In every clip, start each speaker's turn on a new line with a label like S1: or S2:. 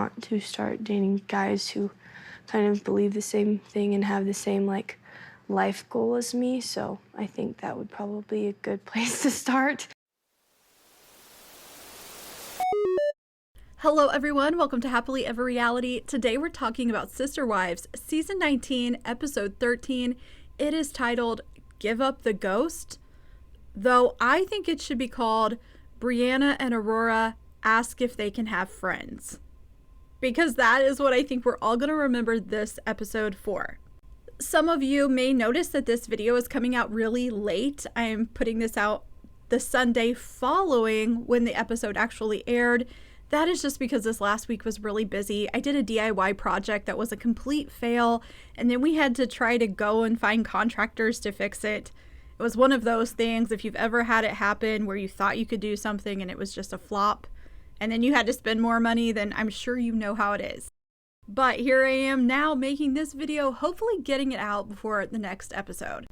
S1: want to start dating guys who kind of believe the same thing and have the same, like, life goal as me, so I think that would probably be a good place to start.
S2: Hello everyone, welcome to Happily Ever Reality. Today we're talking about Sister Wives, Season 19, Episode 13. It is titled, Give Up the Ghost, though I think it should be called Brianna and Aurora Ask If They Can Have Friends. Because that is what I think we're all going to remember this episode for. Some of you may notice that this video is coming out really late. I am putting this out the Sunday following when the episode actually aired. That is just because this last week was really busy. I did a DIY project that was a complete fail, and then we had to try to go and find contractors to fix it. It was one of those things, if you've ever had it happen where you thought you could do something and it was just a flop, and then you had to spend more money, then I'm sure you know how it is. But here I am now making this video, hopefully getting it out before the next episode.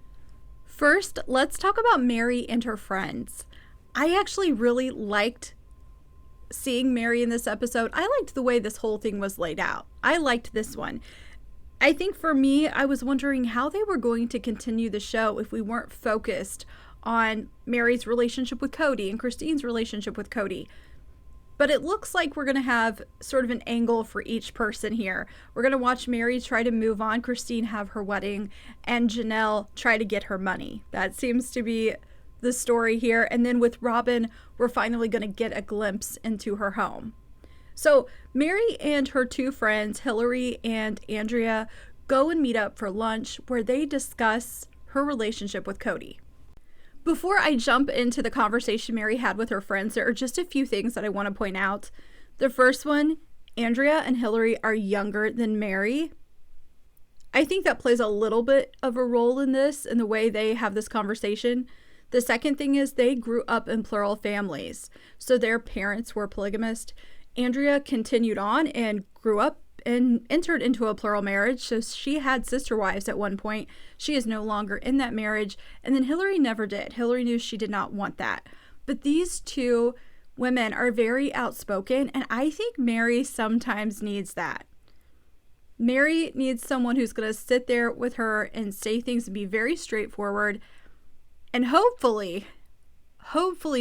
S2: First, let's talk about Meri and her friends. I actually really liked seeing Meri in this episode. I liked the way this whole thing was laid out. I liked this one. I think for me, I was wondering how they were going to continue the show if we weren't focused on Meri's relationship with Cody and Christine's relationship with Cody. But it looks like we're going to have sort of an angle for each person here. We're going to watch Meri try to move on, Christine have her wedding, and Janelle try to get her money. That seems to be the story here. And then with Robyn, we're finally going to get a glimpse into her home. So Meri and her two friends, Hillary and Andrea, go and meet up for lunch where they discuss her relationship with Cody. Before I jump into the conversation Meri had with her friends, there are just a few things that I want to point out. The first one, Andrea and Hillary are younger than Meri. I think that plays a little bit of a role in this, in the way they have this conversation. The second thing is they grew up in plural families, so their parents were polygamist. Andrea continued on and grew up and entered into a plural marriage, so she had sister wives at one point. She is no longer in that marriage, and then Hillary never did. Hillary knew she did not want that. But these two women are very outspoken, and I think Meri sometimes needs that. Meri needs someone who's going to sit there with her and say things and be very straightforward. And hopefully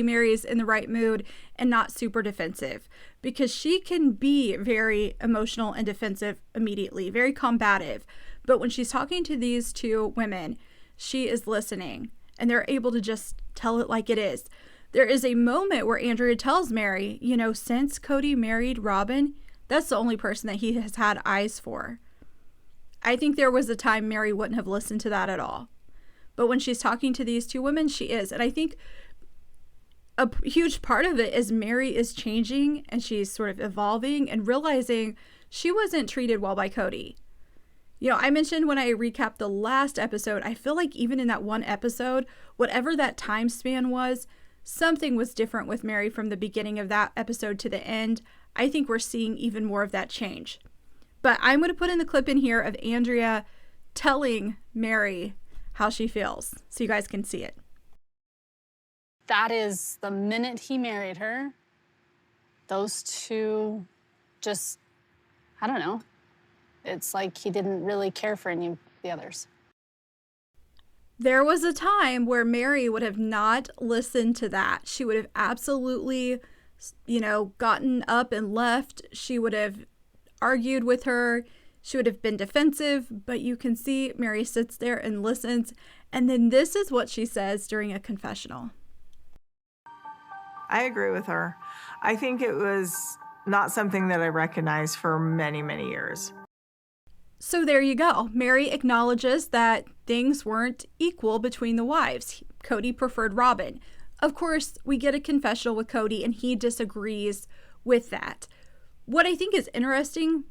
S2: Meri's in the right mood and not super defensive, because she can be very emotional and defensive immediately, very combative. But when she's talking to these two women, she is listening and they're able to just tell it like it is. There is a moment where Andrea tells Meri, you know, since Cody married Robyn, that's the only person that he has had eyes for. I think there was a time Meri wouldn't have listened to that at all. But when she's talking to these two women, she is. And I think a huge part of it is Meri is changing and she's sort of evolving and realizing she wasn't treated well by Cody. You know, I mentioned when I recapped the last episode, I feel like even in that one episode, whatever that time span was, something was different with Meri from the beginning of that episode to the end. I think we're seeing even more of that change. But I'm going to put in the clip in here of Andrea telling Meri how she feels so you guys can see it.
S3: That is the minute he married her, those two just, I don't know. It's like he didn't really care for any of the others.
S2: There was a time where Meri would have not listened to that. She would have absolutely, you know, gotten up and left. She would have argued with her. She would have been defensive, but you can see Meri sits there and listens. And then this is what she says during a confessional.
S4: I agree with her. I think it was not something that I recognized for many, many years.
S2: So there you go. Meri acknowledges that things weren't equal between the wives. Cody preferred Robyn. Of course, we get a confessional with Cody and he disagrees with that. What I think is interesting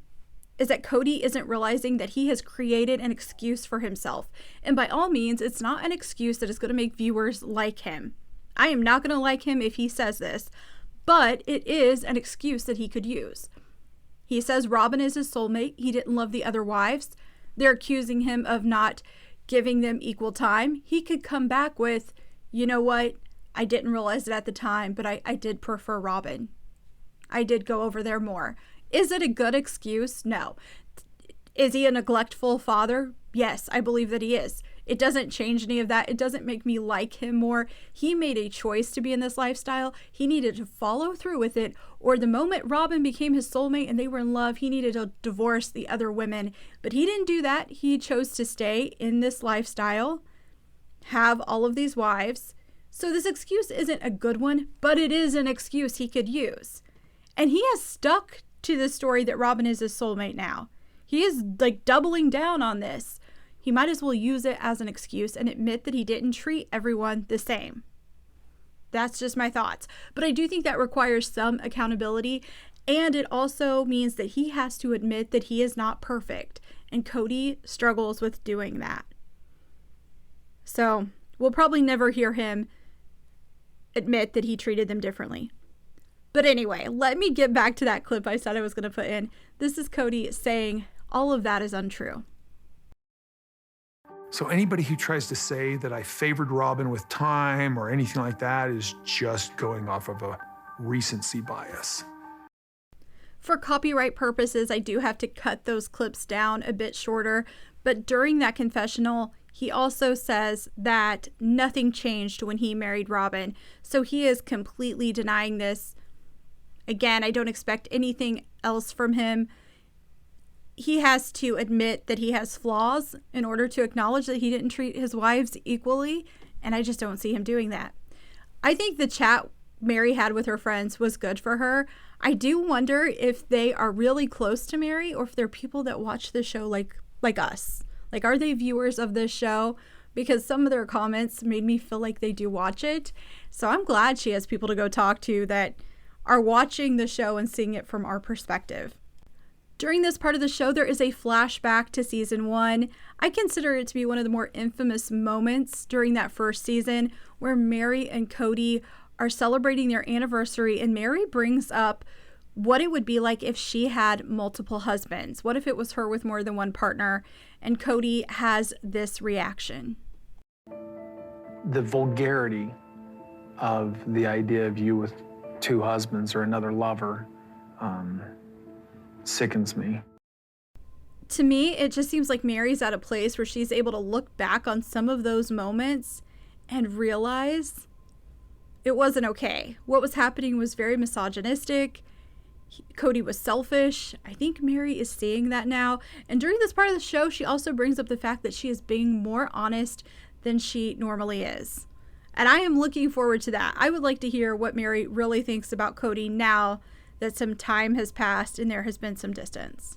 S2: is that Cody isn't realizing that he has created an excuse for himself. And by all means, it's not an excuse that is going to make viewers like him. I am not going to like him if he says this, but it is an excuse that he could use. He says Robyn is his soulmate. He didn't love the other wives. They're accusing him of not giving them equal time. He could come back with, you know what? I didn't realize it at the time, but I did prefer Robyn. I did go over there more. Is it a good excuse? No. Is he a neglectful father? Yes, I believe that he is. It doesn't change any of that. It doesn't make me like him more. He made a choice to be in this lifestyle. He needed to follow through with it, or the moment Robyn became his soulmate and they were in love, he needed to divorce the other women. But he didn't do that. He chose to stay in this lifestyle, have all of these wives. So this excuse isn't a good one, but it is an excuse he could use. And he has stuck to the story that Robyn is his soulmate now. He is like doubling down on this. He might as well use it as an excuse and admit that he didn't treat everyone the same. That's just my thoughts. But I do think that requires some accountability. And it also means that he has to admit that he is not perfect. And Cody struggles with doing that. So we'll probably never hear him admit that he treated them differently. But anyway, let me get back to that clip I said I was going to put in. This is Cody saying all of that is untrue.
S5: So anybody who tries to say that I favored Robyn with time or anything like that is just going off of a recency bias.
S2: For copyright purposes, I do have to cut those clips down a bit shorter, but during that confessional, he also says that nothing changed when he married Robyn. So he is completely denying this. Again, I don't expect anything else from him. He has to admit that he has flaws in order to acknowledge that he didn't treat his wives equally, and I just don't see him doing that. I think the chat Meri had with her friends was good for her. I do wonder if they are really close to Meri or if they're people that watch the show like us. Like, are they viewers of this show? Because some of their comments made me feel like they do watch it. So I'm glad she has people to go talk to that are watching the show and seeing it from our perspective. During this part of the show, there is a flashback to season 1. I consider it to be one of the more infamous moments during that first season where Meri and Cody are celebrating their anniversary, and Meri brings up what it would be like if she had multiple husbands. What if it was her with more than one partner? And Cody has this reaction.
S6: The vulgarity of the idea of you with 2 husbands or another lover sickens me.
S2: To me, it just seems like Meri's at a place where she's able to look back on some of those moments and realize it wasn't okay. What was happening was very misogynistic. Cody was selfish. I think Meri is seeing that now. And during this part of the show, she also brings up the fact that she is being more honest than she normally is. And I am looking forward to that. I would like to hear what Meri really thinks about Cody now that some time has passed and there has been some distance.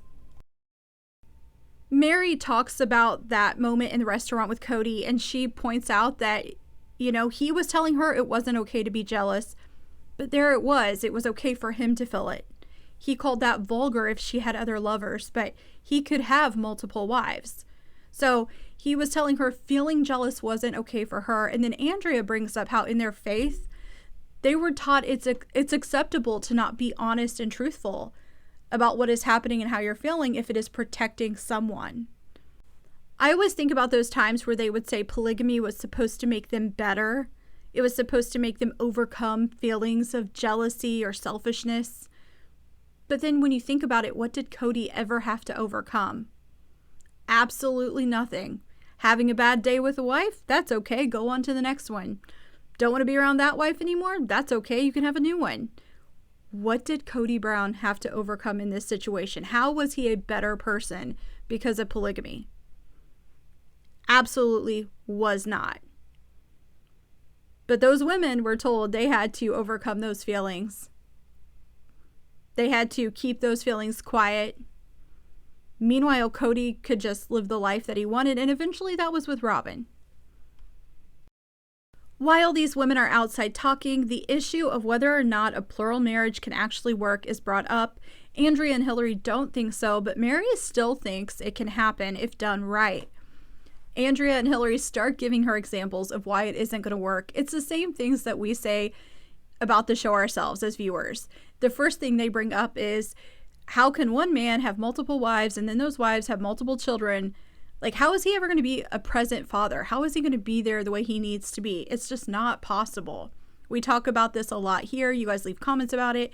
S2: Meri talks about that moment in the restaurant with Cody, and she points out that, he was telling her it wasn't okay to be jealous, but there it was. It was okay for him to feel it. He called that vulgar if she had other lovers, but he could have multiple wives. So he was telling her feeling jealous wasn't okay for her. And then Andrea brings up how in their faith, they were taught it's acceptable to not be honest and truthful about what is happening and how you're feeling if it is protecting someone. I always think about those times where they would say polygamy was supposed to make them better. It was supposed to make them overcome feelings of jealousy or selfishness. But then when you think about it, what did Cody ever have to overcome? Absolutely nothing. Having a bad day with a wife? That's okay. Go on to the next one. Don't want to be around that wife anymore? That's okay. You can have a new one. What did Cody Brown have to overcome in this situation? How was he a better person because of polygamy? Absolutely was not. But those women were told they had to overcome those feelings. They had to keep those feelings quiet. Meanwhile, Cody could just live the life that he wanted, and eventually that was with Robyn. While these women are outside talking, the issue of whether or not a plural marriage can actually work is brought up. Andrea and Hillary don't think so, but Meri still thinks it can happen if done right. Andrea and Hillary start giving her examples of why it isn't going to work. It's the same things that we say about the show ourselves as viewers. The first thing they bring up is, how can one man have multiple wives and then those wives have multiple children? Like, how is he ever going to be a present father? How is he going to be there the way he needs to be? It's just not possible. We talk about this a lot here. You guys leave comments about it.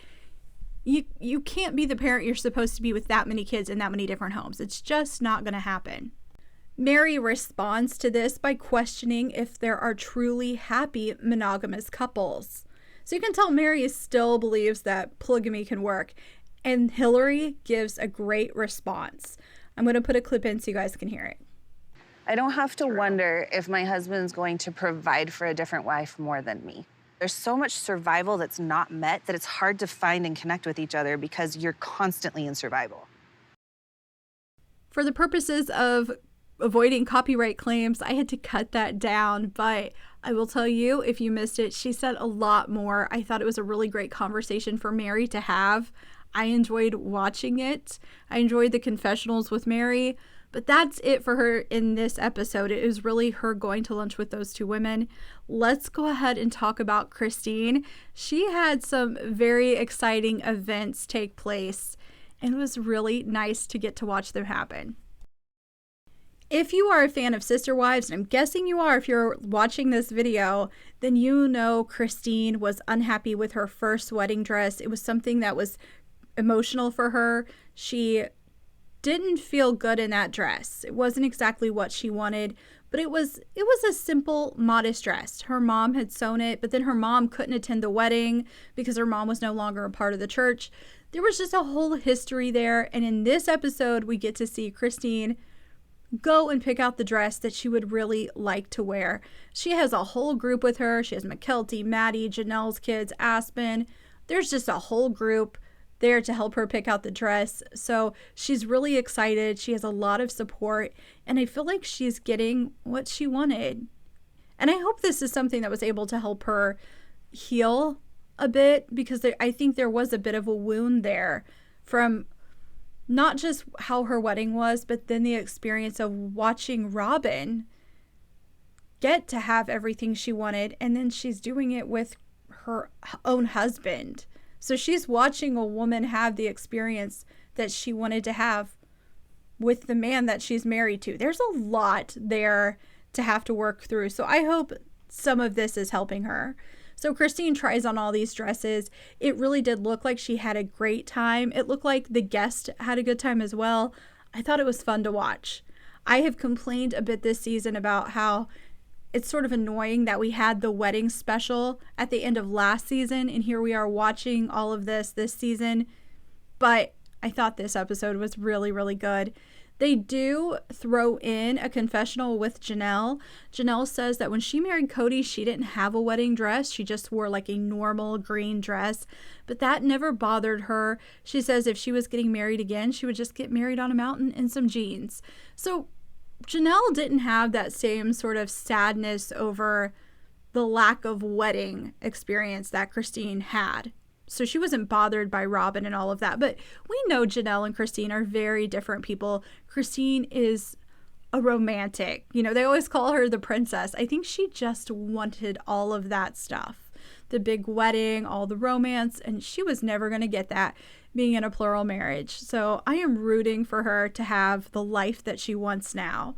S2: You can't be the parent you're supposed to be with that many kids in that many different homes. It's just not going to happen. Meri responds to this by questioning if there are truly happy monogamous couples. So you can tell Meri still believes that polygamy can work. And Hillary gives a great response. I'm going to put a clip in so you guys can hear it.
S7: I don't have to wonder if my husband's going to provide for a different wife more than me. There's so much survival that's not met that it's hard to find and connect with each other because you're constantly in survival.
S2: For the purposes of avoiding copyright claims, I had to cut that down, but I will tell you, if you missed it, she said a lot more. I thought it was a really great conversation for Meri to have. I enjoyed watching it. I enjoyed the confessionals with Meri, but that's it for her in this episode. It is really her going to lunch with those two women. Let's go ahead and talk about Christine. She had some very exciting events take place, and it was really nice to get to watch them happen. If you are a fan of Sister Wives, and I'm guessing you are if you're watching this video, then you know Christine was unhappy with her first wedding dress. It was something that was emotional for her. She didn't feel good in that dress. It wasn't exactly what she wanted, but it was a simple, modest dress. Her mom had sewn it, but then her mom couldn't attend the wedding because her mom was no longer a part of the church. There was just a whole history there, and in this episode, we get to see Christine go and pick out the dress that she would really like to wear. She has a whole group with her. She has McKelty, Maddie, Janelle's kids, Aspen. There's just a whole group there to help her pick out the dress. So she's really excited. She has a lot of support, and I feel like she's getting what she wanted. And I hope this is something that was able to help her heal a bit, because I think there was a bit of a wound there from not just how her wedding was, but then the experience of watching Robyn get to have everything she wanted, and then she's doing it with her own husband. So she's watching a woman have the experience that she wanted to have with the man that she's married to. There's a lot there to have to work through. So I hope some of this is helping her. So Christine tries on all these dresses. It really did look like she had a great time. It looked like the guest had a good time as well. I thought it was fun to watch. I have complained a bit this season about how it's sort of annoying that we had the wedding special at the end of last season, and here we are watching all of this season. But I thought this episode was really, really good. They do throw in a confessional with Janelle. Janelle says that when she married Cody, she didn't have a wedding dress. She just wore like a normal green dress, but that never bothered her. She says if she was getting married again, she would just get married on a mountain in some jeans. So Janelle didn't have that same sort of sadness over the lack of wedding experience that Christine had. So she wasn't bothered by Robyn and all of that. But we know Janelle and Christine are very different people. Christine is a romantic. You know, they always call her the princess. I think she just wanted all of that stuff. The big wedding, all the romance, and she was never going to get that being in a plural marriage. So I am rooting for her to have the life that she wants now.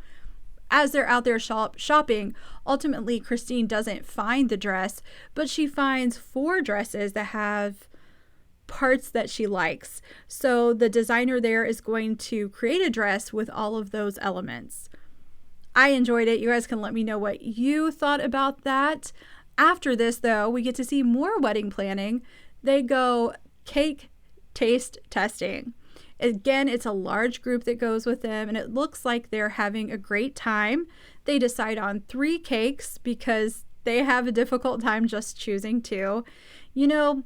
S2: As they're out there shopping, ultimately Christine doesn't find the dress, but she finds 4 dresses that have parts that she likes. So the designer there is going to create a dress with all of those elements. I enjoyed it. You guys can let me know what you thought about that. After this, though, we get to see more wedding planning. They go cake taste testing. Again, it's a large group that goes with them, and it looks like they're having a great time. They decide on 3 cakes because they have a difficult time just choosing 2. You know,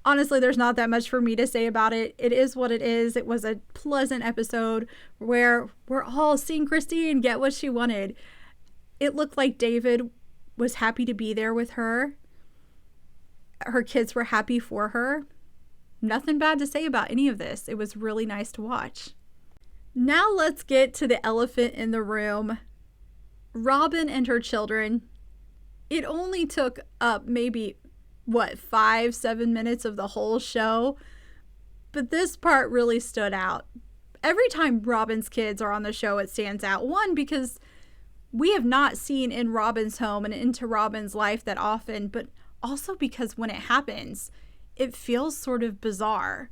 S2: honestly, there's not that much for me to say about it. It is what it is. It was a pleasant episode where we're all seeing Christine get what she wanted. It looked like David was happy to be there with her. Her kids were happy for her. Nothing bad to say about any of this. It was really nice to watch. Now let's get to the elephant in the room. Robyn and her children. It only took up maybe, 5-7 minutes of the whole show? But this part really stood out. Every time Robyn's kids are on the show, it stands out. One, because we have not seen in Robyn's home and into Robyn's life that often, but also because when it happens, it feels sort of bizarre.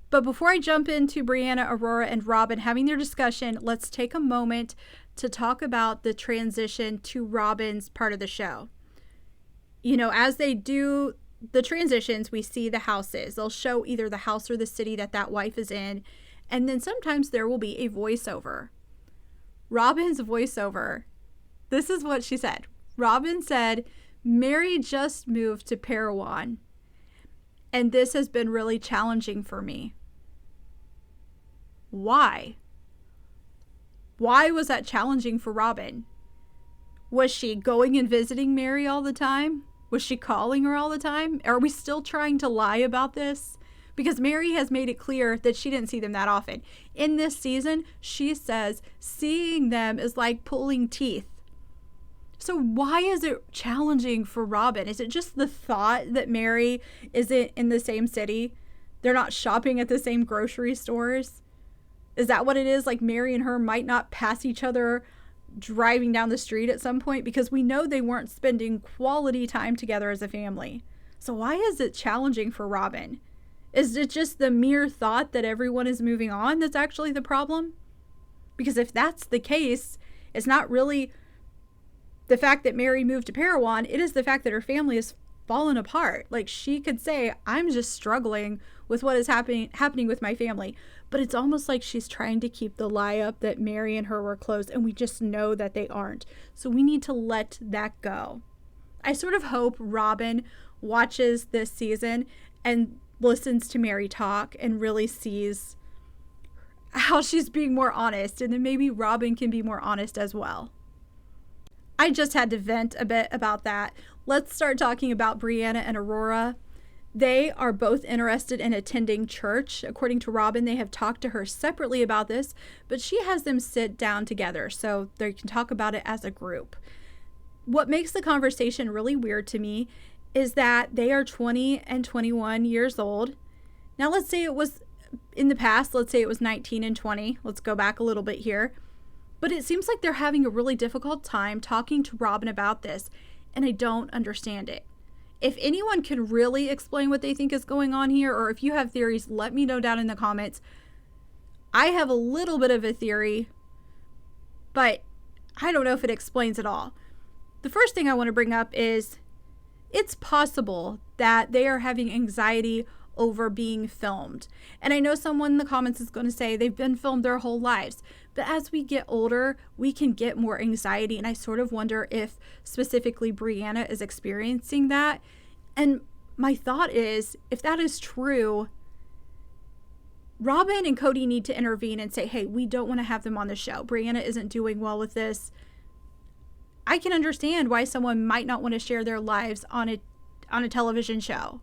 S2: But before I jump into Brianna, Aurora, and Robyn having their discussion, let's take a moment to talk about the transition to Robyn's part of the show. You know, as they do the transitions, we see the houses. They'll show either the house or the city that wife is in, and then sometimes there will be a voiceover. Robyn's voiceover, this is what she said. Robyn said, "Meri just moved to Parowan, and this has been really challenging for me." Why? Why was that challenging for Robyn? Was she going and visiting Meri all the time? Was she calling her all the time? Are we still trying to lie about this? Because Meri has made it clear that she didn't see them that often. In this season, she says seeing them is like pulling teeth. So why is it challenging for Robyn? Is it just the thought that Meri isn't in the same city? They're not shopping at the same grocery stores? Is that what it is? Like Meri and her might not pass each other driving down the street at some point, because we know they weren't spending quality time together as a family. So why is it challenging for Robyn? Is it just the mere thought that everyone is moving on that's actually the problem? Because if that's the case, it's not really the fact that Meri moved to Parowan, it is the fact that her family has fallen apart. Like, she could say, I'm just struggling with what is happening with my family. But it's almost like she's trying to keep the lie up that Meri and her were close, and we just know that they aren't. So we need to let that go. I sort of hope Robyn watches this season and listens to Meri talk and really sees how she's being more honest, and then maybe Robyn can be more honest as well. I just had to vent a bit about that. Let's start talking about Brianna and Aurora. They are both interested in attending church. According to Robyn, they have talked to her separately about this, but she has them sit down together so they can talk about it as a group. What makes the conversation really weird to me is that they are 20 and 21 years old. Now, let's say it was in the past, let's say it was 19 and 20. Let's go back a little bit here. But it seems like they're having a really difficult time talking to Robyn about this, and I don't understand it. If anyone can really explain what they think is going on here, or if you have theories, let me know down in the comments. I have a little bit of a theory, but I don't know if it explains it all. The first thing I want to bring up is it's possible that they are having anxiety over being filmed. And I know someone in the comments is going to say they've been filmed their whole lives. But as we get older, we can get more anxiety. And I sort of wonder if specifically Brianna is experiencing that. And my thought is, if that is true, Robyn and Cody need to intervene and say, hey, we don't want to have them on the show. Brianna isn't doing well with this. I can understand why someone might not want to share their lives on a television show.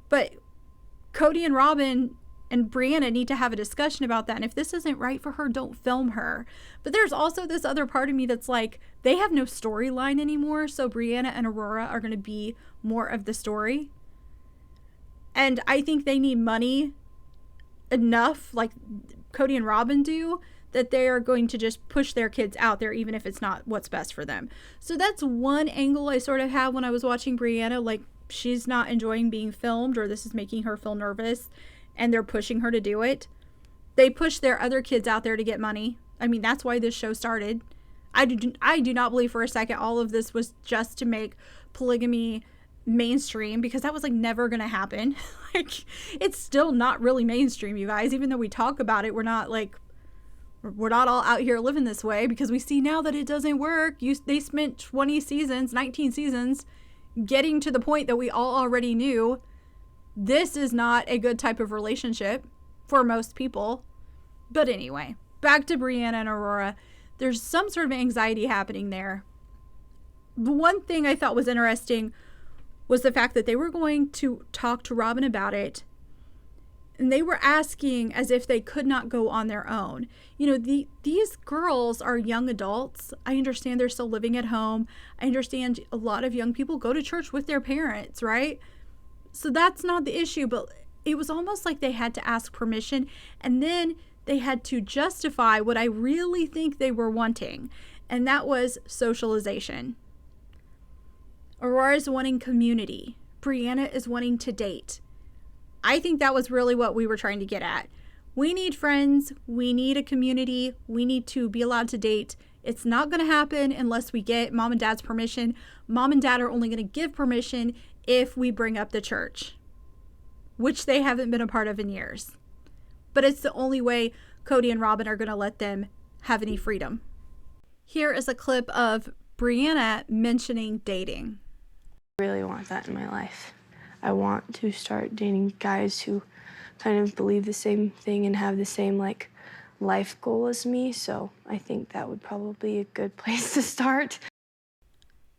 S2: But Cody and Robyn and Brianna need to have a discussion about that. And if this isn't right for her, don't film her. But there's also this other part of me that's like, they have no storyline anymore. So Brianna and Aurora are going to be more of the story. And I think they need money enough, like Cody and Robyn do, that they are going to just push their kids out there, even if it's not what's best for them. So that's one angle I sort of have when I was watching Brianna, like, she's not enjoying being filmed, or this is making her feel nervous, and they're pushing her to do it. They push their other kids out there to get money. I mean, that's why this show started. I do not believe for a second all of this was just to make polygamy mainstream, because that was like never gonna happen. Like, it's still not really mainstream, you guys. Even though we talk about it, we're not all out here living this way, because we see now that it doesn't work. They spent 20 seasons, 19 seasons getting to the point that we all already knew this is not a good type of relationship for most people. But anyway, back to Brianna and Aurora. There's some sort of anxiety happening there. The one thing I thought was interesting was the fact that they were going to talk to Robyn about it, and they were asking as if they could not go on their own. You know, these girls are young adults. I understand they're still living at home. I understand a lot of young people go to church with their parents, right? So that's not the issue, but it was almost like they had to ask permission, and then they had to justify what I really think they were wanting, and that was socialization. Aurora's wanting community. Brianna is wanting to date. I think that was really what we were trying to get at. We need friends. We need a community. We need to be allowed to date. It's not going to happen unless we get mom and dad's permission. Mom and dad are only going to give permission if we bring up the church, which they haven't been a part of in years. But it's the only way Cody and Robyn are going to let them have any freedom. Here is a clip of Brianna mentioning dating.
S1: I really want that in my life. I want to start dating guys who kind of believe the same thing and have the same life goal as me, so I think that would probably be a good place to start.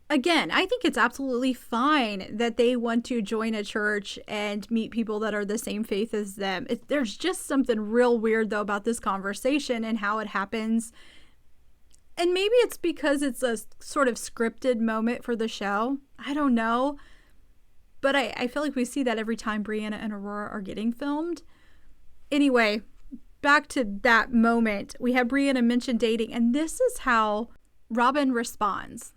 S2: Again, I think it's absolutely fine that they want to join a church and meet people that are the same faith as them. There's just something real weird, though, about this conversation and how it happens. And maybe it's because it's a sort of scripted moment for the show. I don't know. But I feel like we see that every time Brianna and Aurora are getting filmed. Anyway, back to that moment. We have Brianna mention dating, and this is how Robyn responds.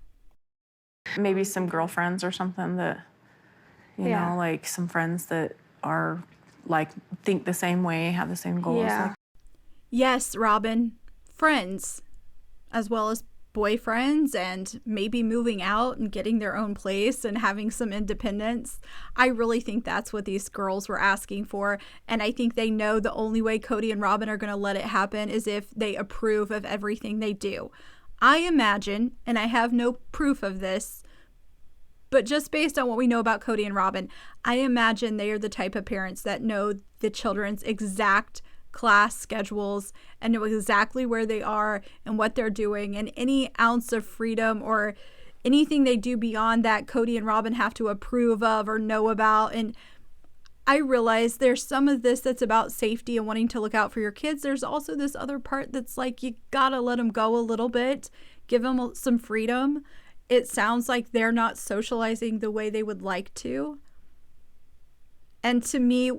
S8: Maybe some girlfriends or something that, you know, like some friends that are think the same way, have the same goals.
S1: Yeah.
S2: Yes, Robyn. Friends, as well as boyfriends, and maybe moving out and getting their own place and having some independence. I really think that's what these girls were asking for. And I think they know the only way Cody and Robyn are going to let it happen is if they approve of everything they do. I imagine, and I have no proof of this, but just based on what we know about Cody and Robyn, I imagine they are the type of parents that know the children's exact class schedules and know exactly where they are and what they're doing, and any ounce of freedom or anything they do beyond that, Cody and Robyn have to approve of or know about. And I realize there's some of this that's about safety and wanting to look out for your kids. There's also this other part that's like, you gotta let them go a little bit, give them some freedom. It sounds like they're not socializing the way they would like to. And to me,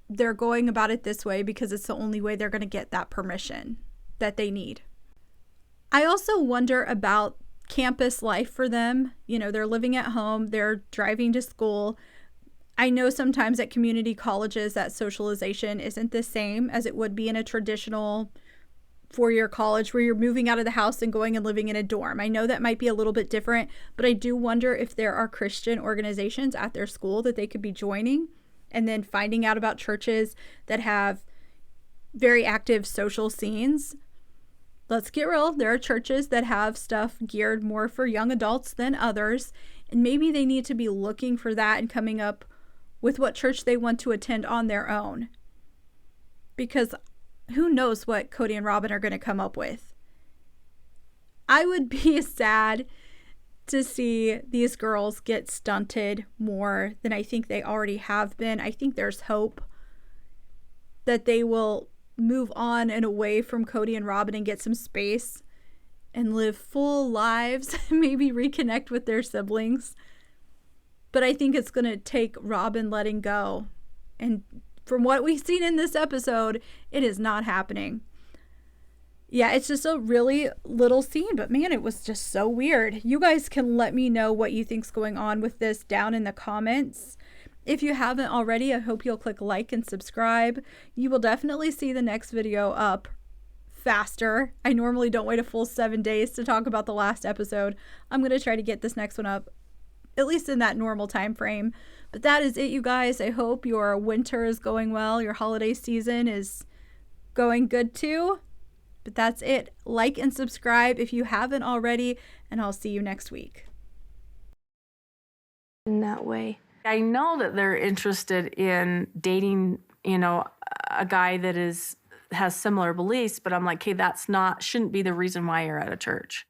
S2: they're going about it this way because it's the only way they're going to get that permission that they need. I also wonder about campus life for them. You know, they're living at home, they're driving to school. I know sometimes at community colleges that socialization isn't the same as it would be in a traditional four-year college where you're moving out of the house and going and living in a dorm. I know that might be a little bit different, but I do wonder if there are Christian organizations at their school that they could be joining, and then finding out about churches that have very active social scenes. Let's get real. There are churches that have stuff geared more for young adults than others, and maybe they need to be looking for that and coming up with what church they want to attend on their own. Because who knows what Cody and Robyn are going to come up with. I would be sad to see these girls get stunted more than I think they already have been. I think there's hope that they will move on and away from Cody and Robyn and get some space and live full lives, maybe reconnect with their siblings. But I think it's going to take Robyn letting go. And from what we've seen in this episode, it is not happening. Yeah, it's just a really little scene, but man, it was just so weird. You guys can let me know what you think's going on with this down in the comments. If you haven't already, I hope you'll click like and subscribe. You will definitely see the next video up faster. I normally don't wait a full 7 days to talk about the last episode. I'm going to try to get this next one up at least in that normal time frame. But that is it, you guys. I hope your winter is going well. Your holiday season is going good too. But that's it. Like and subscribe if you haven't already, and I'll see you next week.
S1: In that way.
S8: I know that they're interested in dating, you know, a guy that has similar beliefs, but I'm like, hey, shouldn't be the reason why you're at a church.